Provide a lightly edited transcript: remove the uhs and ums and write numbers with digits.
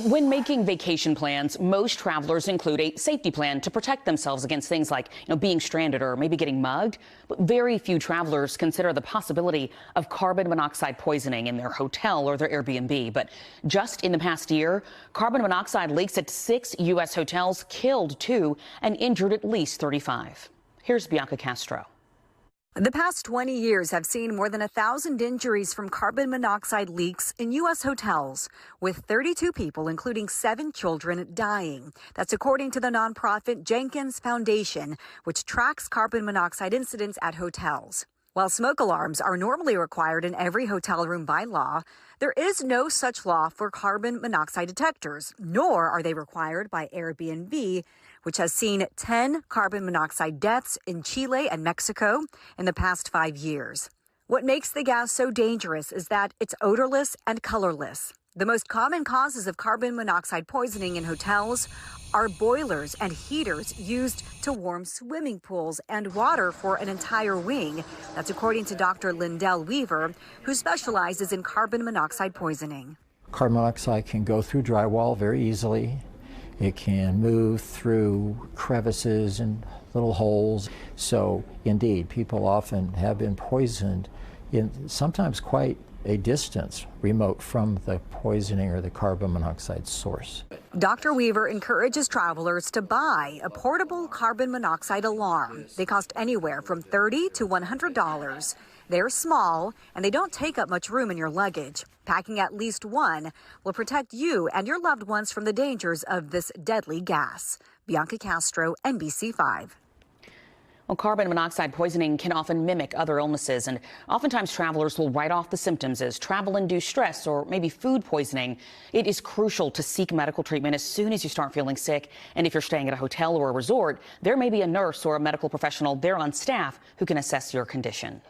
When making vacation plans, most travelers include a safety plan to protect themselves against things like, being stranded or maybe getting mugged. But very few travelers consider the possibility of carbon monoxide poisoning in their hotel or their Airbnb. But just in the past year, carbon monoxide leaks at 6 U.S. hotels killed 2 and injured at least 35. Here's Bianca Castro. The past 20 years have seen more than 1,000 injuries from carbon monoxide leaks in U.S. hotels, with 32 people, including 7 children, dying. That's according to the nonprofit Jenkins Foundation, which tracks carbon monoxide incidents at hotels. While smoke alarms are normally required in every hotel room by law, there is no such law for carbon monoxide detectors, nor are they required by Airbnb, which has seen 10 carbon monoxide deaths in Chile and Mexico in the past 5 years. What makes the gas so dangerous is that it's odorless and colorless. The most common causes of carbon monoxide poisoning in hotels are boilers and heaters used to warm swimming pools and water for an entire wing. That's according to Dr. Lindell Weaver, who specializes in carbon monoxide poisoning. Carbon monoxide can go through drywall very easily. It can move through crevices and little holes. So indeed, people often have been poisoned in sometimes quite a distance remote from the poisoning or the carbon monoxide source. Dr. Weaver encourages travelers to buy a portable carbon monoxide alarm. They cost anywhere from $30 to $100. They're small and they don't take up much room in your luggage. Packing at least one will protect you and your loved ones from the dangers of this deadly gas. Bianca Castro, NBC5. Well, carbon monoxide poisoning can often mimic other illnesses, and oftentimes travelers will write off the symptoms as travel-induced stress or maybe food poisoning. It is crucial to seek medical treatment as soon as you start feeling sick. And if you're staying at a hotel or a resort, there may be a nurse or a medical professional there on staff who can assess your condition.